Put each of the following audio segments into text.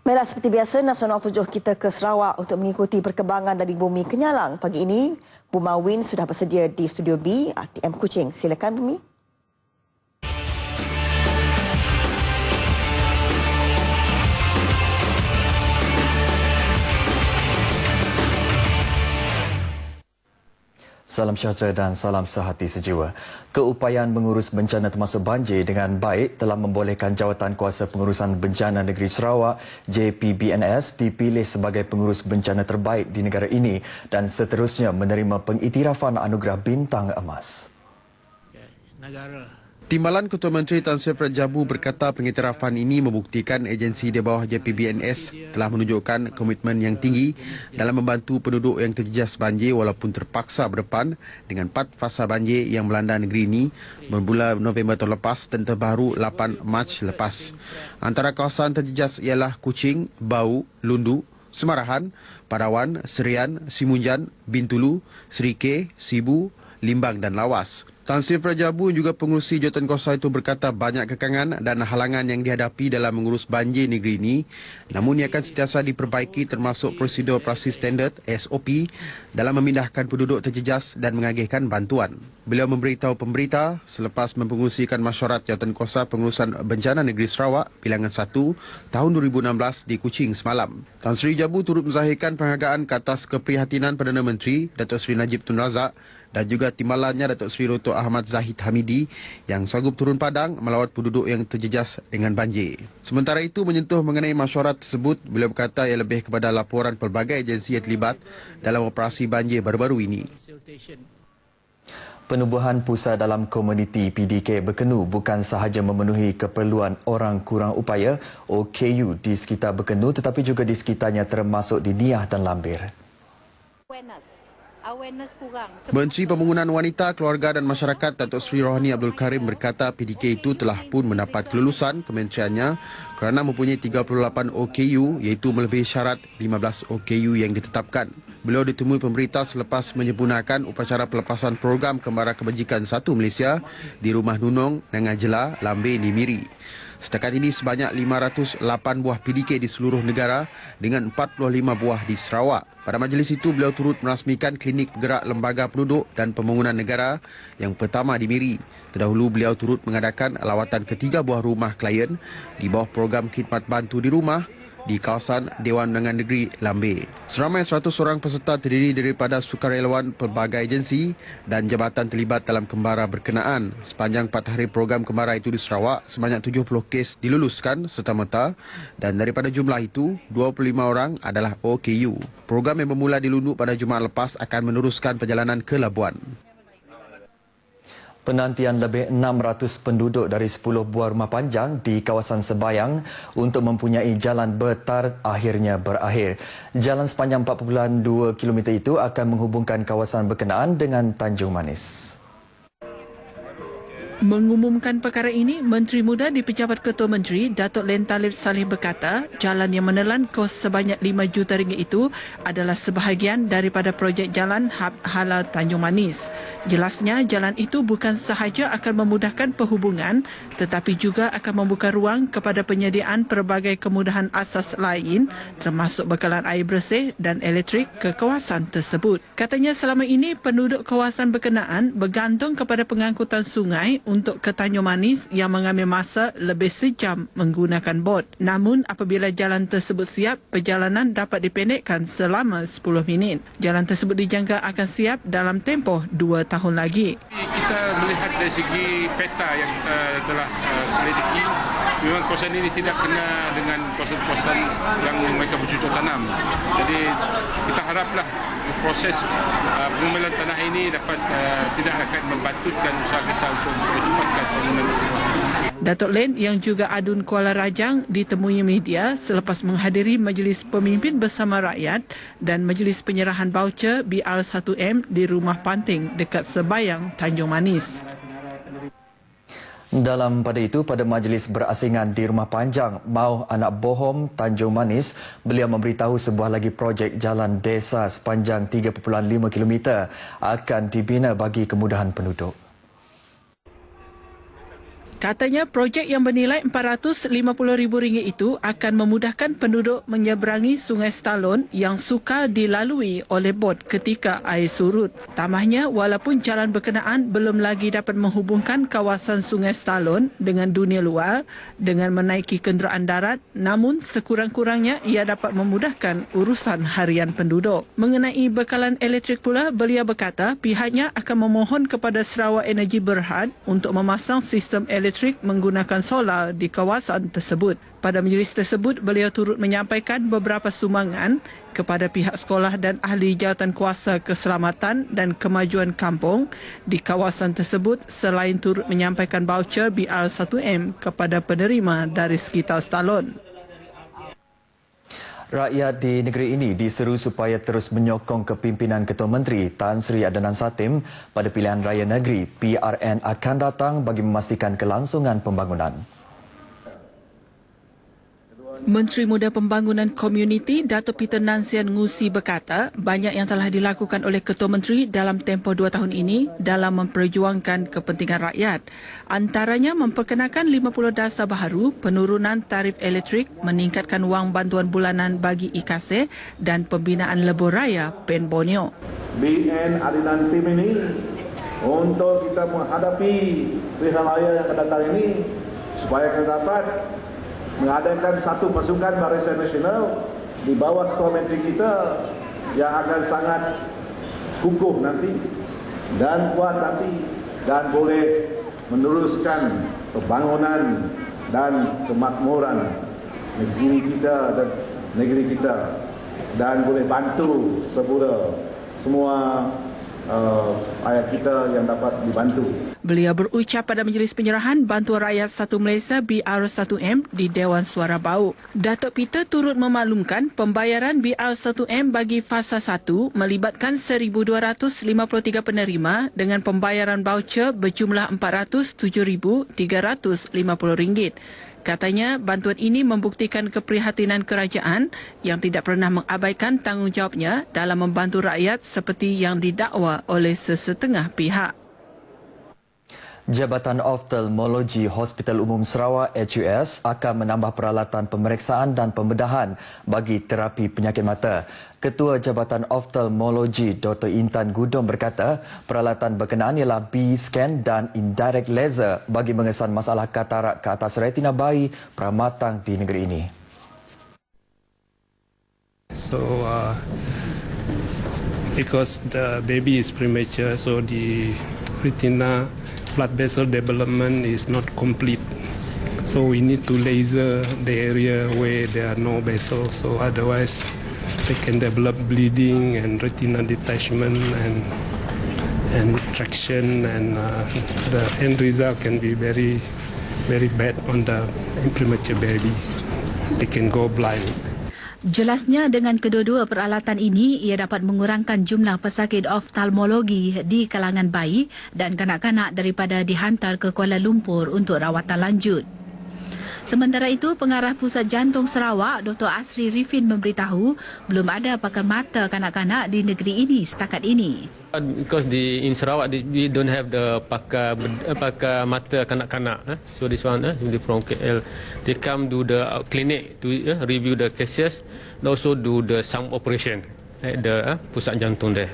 Baiklah, seperti biasa, Nasional Tujuh kita ke Sarawak untuk mengikuti perkembangan dari bumi Kenyalang. Pagi ini, Buma Win sudah bersedia di Studio B, RTM Kuching. Silakan, Bumi. Salam sejahtera dan salam sehati sejiwa. Keupayaan mengurus bencana termasuk banjir dengan baik telah membolehkan Jawatan Kuasa Pengurusan Bencana Negeri Sarawak JPBNS dipilih sebagai pengurus bencana terbaik di negara ini dan seterusnya menerima pengiktirafan anugerah bintang emas. Timbalan Ketua Menteri Tan Sri Prajabu berkata pengiktirafan ini membuktikan agensi di bawah JPBNS telah menunjukkan komitmen yang tinggi dalam membantu penduduk yang terjejas banjir walaupun terpaksa berdepan dengan 4 fasa banjir yang melanda negeri ini bermula November tahun lepas dan terbaru 8 Mac lepas. Antara kawasan terjejas ialah Kuching, Bau, Lundu, Semarahan, Padawan, Serian, Simunjan, Bintulu, Serike, Sibu, Limbang dan Lawas. Tan Sri Prajabu juga pengurusi jawatan kuasa itu berkata banyak kekangan dan halangan yang dihadapi dalam mengurus banjir negeri ini, namun ia akan sentiasa diperbaiki termasuk prosedur operasi standard SOP dalam memindahkan penduduk terjejas dan mengagihkan bantuan. Beliau memberitahu pemberita selepas mempengerusikan mesyuarat jawatan kuasa pengurusan bencana negeri Sarawak bilangan 1 tahun 2016 di Kuching semalam. Tan Sri Prajabu turut menzahirkan penghargaan ke atas keprihatinan Perdana Menteri Datuk Seri Najib Tun Razak dan juga timbalannya Datuk Seri Dato' Ahmad Zahid Hamidi yang sanggup turun padang melawat penduduk yang terjejas dengan banjir. Sementara itu menyentuh mengenai mesyuarat tersebut, beliau berkata ia lebih kepada laporan pelbagai agensi yang terlibat dalam operasi banjir baru-baru ini. Penubuhan pusat dalam komuniti PDK Bekenu bukan sahaja memenuhi keperluan orang kurang upaya OKU di sekitar Bekenu tetapi juga di sekitarnya termasuk di Niah dan Lambir. Menteri Pembangunan Wanita, Keluarga dan Masyarakat Datuk Seri Rohani Abdul Karim berkata PDK itu telah pun mendapat kelulusan kementeriannya kerana mempunyai 38 OKU iaitu melebihi syarat 15 OKU yang ditetapkan. Beliau ditemui pemberita selepas menyempurnakan upacara pelepasan program Kembara Kebajikan 1 Malaysia di Rumah Nunong, Nangajela, Lambir di Miri. Setakat ini sebanyak 508 buah PDK di seluruh negara dengan 45 buah di Sarawak. Pada majlis itu, beliau turut merasmikan klinik bergerak Lembaga Penduduk dan Pembangunan Negara yang pertama di Miri. Terdahulu, beliau turut mengadakan lawatan ke 3 buah rumah klien di bawah program khidmat bantu di rumah di kawasan Dewan Undangan Negeri Lambir. Seramai 100 orang peserta terdiri daripada sukarelawan pelbagai agensi dan jabatan terlibat dalam kembara berkenaan. Sepanjang 4 hari program kembara itu di Sarawak, sebanyak 70 kes diluluskan serta-merta dan daripada jumlah itu, 25 orang adalah OKU. Program yang bermula di Lundu pada Jumaat lepas akan meneruskan perjalanan ke Labuan. Penantian lebih 600 penduduk dari 10 buah rumah panjang di kawasan Sebayang untuk mempunyai jalan bertar akhirnya berakhir. Jalan sepanjang 4.2 km itu akan menghubungkan kawasan berkenaan dengan Tanjung Manis. Mengumumkan perkara ini, Menteri Muda di Pejabat Ketua Menteri, Datuk Len Talib Saleh berkata, jalan yang menelan kos sebanyak RM5 juta itu adalah sebahagian daripada projek jalan Hab Hala Tanjung Manis. Jelasnya, jalan itu bukan sahaja akan memudahkan perhubungan tetapi juga akan membuka ruang kepada penyediaan pelbagai kemudahan asas lain termasuk bekalan air bersih dan elektrik ke kawasan tersebut. Katanya selama ini penduduk kawasan berkenaan bergantung kepada pengangkutan sungai untuk ke Tanjung Manis yang mengambil masa lebih sejam menggunakan bot. Namun apabila jalan tersebut siap, perjalanan dapat dipendekkan selama 10 minit. Jalan tersebut dijangka akan siap dalam tempoh 2 tahun lagi. Kita melihat dari segi peta yang kita telah selidiki, memang kawasan ini tidak kena dengan kawasan-kawasan yang mereka bercocok tanam. Jadi kita haraplah proses pengemelan tanah ini dapat tidak akan membatutkan usaha kita untuk mempercepatkan pembangunan. Datuk Len yang juga adun Kuala Rajang ditemui media selepas menghadiri Majlis Pemimpin Bersama Rakyat dan Majlis Penyerahan Baucer BR1M di Rumah Panting dekat Sebayang, Tanjung Manis. Dalam pada itu, pada majlis berasingan di Rumah Panjang, Mau Anak Bohom, Tanjung Manis, beliau memberitahu sebuah lagi projek jalan desa sepanjang 3.5 km akan dibina bagi kemudahan penduduk. Katanya projek yang bernilai RM450,000 itu akan memudahkan penduduk menyeberangi Sungai Stalon yang sukar dilalui oleh bot ketika air surut. Tambahnya, walaupun jalan berkenaan belum lagi dapat menghubungkan kawasan Sungai Stalon dengan dunia luar dengan menaiki kenderaan darat, namun sekurang-kurangnya ia dapat memudahkan urusan harian penduduk. Mengenai bekalan elektrik pula, beliau berkata pihaknya akan memohon kepada Sarawak Energy Berhad untuk memasang sistem elektrik menggunakan solar di kawasan tersebut. Pada majlis tersebut, beliau turut menyampaikan beberapa sumbangan kepada pihak sekolah dan ahli jawatan kuasa keselamatan dan kemajuan kampung di kawasan tersebut selain turut menyampaikan voucher BR1M kepada penerima dari sekitar Stalon. Rakyat di negeri ini diseru supaya terus menyokong kepimpinan Ketua Menteri Tan Sri Adnan Satim pada pilihan raya negeri PRN akan datang bagi memastikan kelangsungan pembangunan. Menteri Muda Pembangunan Komuniti Dato' Peter Nansian Ngusi berkata banyak yang telah dilakukan oleh Ketua Menteri dalam tempoh 2 tahun ini dalam memperjuangkan kepentingan rakyat. Antaranya memperkenalkan 50 dasar baharu, penurunan tarif elektrik, meningkatkan wang bantuan bulanan bagi IKASE dan pembinaan lebuh raya Pen Borneo. BN Adinan tim ini untuk kita menghadapi pilihan raya yang akan datang ini supaya kita dapat mengadakan satu pasukan Barisan Nasional di bawah Ketua Menteri kita yang akan sangat kukuh nanti dan kuat nanti dan boleh meneruskan pembangunan dan kemakmuran negeri kita dan boleh bantu semua rakyat kita yang dapat dibantu. Beliau berucap pada majlis penyerahan Bantuan Rakyat Satu Malaysia BR1M di Dewan Suara Bau. Datuk Peter turut memaklumkan pembayaran BR1M bagi fasa 1 melibatkan 1,253 penerima dengan pembayaran voucher berjumlah RM407,350. Katanya bantuan ini membuktikan keprihatinan kerajaan yang tidak pernah mengabaikan tanggungjawabnya dalam membantu rakyat seperti yang didakwa oleh sesetengah pihak. Jabatan Oftalmologi Hospital Umum Sarawak HUS akan menambah peralatan pemeriksaan dan pembedahan bagi terapi penyakit mata. Ketua Jabatan Oftalmologi Dr. Intan Gudom berkata peralatan berkenaan ialah B-scan dan indirect laser bagi mengesan masalah katarak ke atas retina bayi pramatang di negeri ini. So, because the baby is premature, so the retina blood vessel development is not complete. So we need to laser the area where there are no vessels. So otherwise, they can develop bleeding and retina detachment and traction, and the end result can be very, very bad on the premature babies. They can go blind. Jelasnya dengan kedua-dua peralatan ini, ia dapat mengurangkan jumlah pesakit oftalmologi di kalangan bayi dan kanak-kanak daripada dihantar ke Kuala Lumpur untuk rawatan lanjut. Sementara itu, Pengarah Pusat Jantung Sarawak, Dr. Asri Rifin memberitahu belum ada pakar mata kanak-kanak di negeri ini setakat ini. Because in Sarawak we don't have the pakar mata kanak-kanak, so this one from KL they come do the clinic to review the cases and also do the some operation at the pusat jantung there.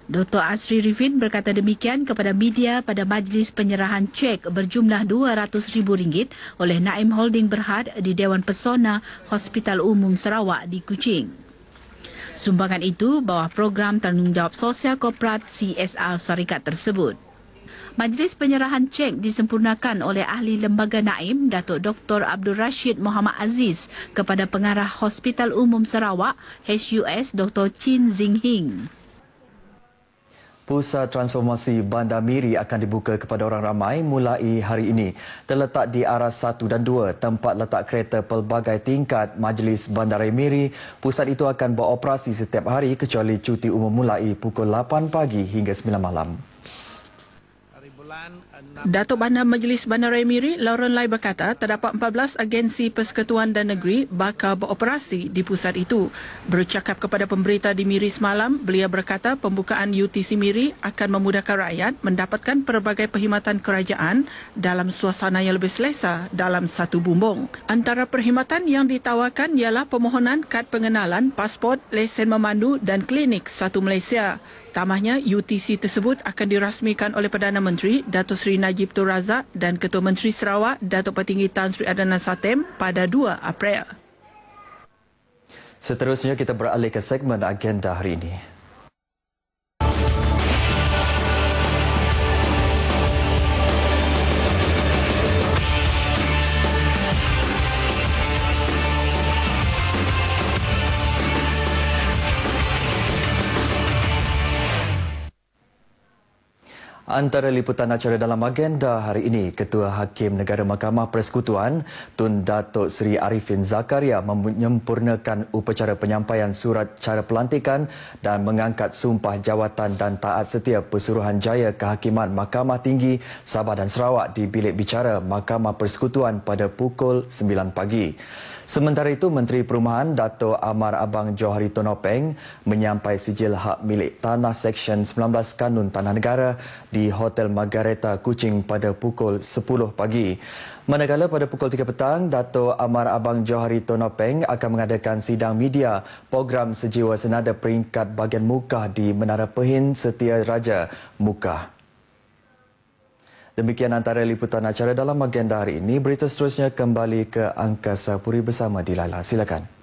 Dr. Asri Rifin berkata demikian kepada media pada majlis penyerahan cek berjumlah RM200,000 oleh Naim Holding Berhad di Dewan Pesona Hospital Umum Sarawak di Kuching. Sumbangan itu bawah program tanggungjawab sosial korporat CSR syarikat tersebut. Majlis penyerahan cek disempurnakan oleh ahli lembaga Naim, Datuk Dr. Abdul Rashid Muhammad Aziz kepada Pengarah Hospital Umum Sarawak HUS Dr. Chin Zing Hing. Pusat Transformasi Bandar Miri akan dibuka kepada orang ramai mulai hari ini. Terletak di Aras 1 dan 2, tempat letak kereta pelbagai tingkat Majlis Bandaraya Miri. Pusat itu akan beroperasi setiap hari kecuali cuti umum mulai pukul 8 pagi hingga 9 malam. Hari bulan Datuk Bandar Majlis Bandaraya Miri, Lauren Lai berkata terdapat 14 agensi persekutuan dan negeri bakal beroperasi di pusat itu. Bercakap kepada pemberita di Miri semalam, beliau berkata pembukaan UTC Miri akan memudahkan rakyat mendapatkan pelbagai perkhidmatan kerajaan dalam suasana yang lebih selesa dalam satu bumbung. Antara perkhidmatan yang ditawarkan ialah permohonan kad pengenalan, pasport, lesen memandu dan klinik Satu Malaysia. Tambahnya, UTC tersebut akan dirasmikan oleh Perdana Menteri Datuk Seri Najib Tun Razak dan Ketua Menteri Sarawak Datuk Petinggi Tan Sri Adnan Satem pada 2 April. Seterusnya kita beralih ke segmen agenda hari ini. Antara liputan acara dalam agenda hari ini, Ketua Hakim Negara Mahkamah Persekutuan Tun Datuk Seri Arifin Zakaria menyempurnakan upacara penyampaian surat cara pelantikan dan mengangkat sumpah jawatan dan taat setia Pesuruhanjaya Kehakiman Mahkamah Tinggi Sabah dan Sarawak di Bilik Bicara Mahkamah Persekutuan pada pukul 9 pagi. Sementara itu, Menteri Perumahan Dato' Amar Abang Johari Tonopeng menyampai sijil hak milik tanah Seksyen 19 Kanun Tanah Negara di Hotel Margareta Kuching pada pukul 10 pagi. Manakala pada pukul 3 petang, Dato' Amar Abang Johari Tonopeng akan mengadakan sidang media program Sejiwa Senada Peringkat Bahagian Mukah di Menara Pehin Setia Raja Mukah. Demikian antara liputan acara dalam agenda hari ini. Berita seterusnya kembali ke Angkasa Puri bersama Dilala. Silakan.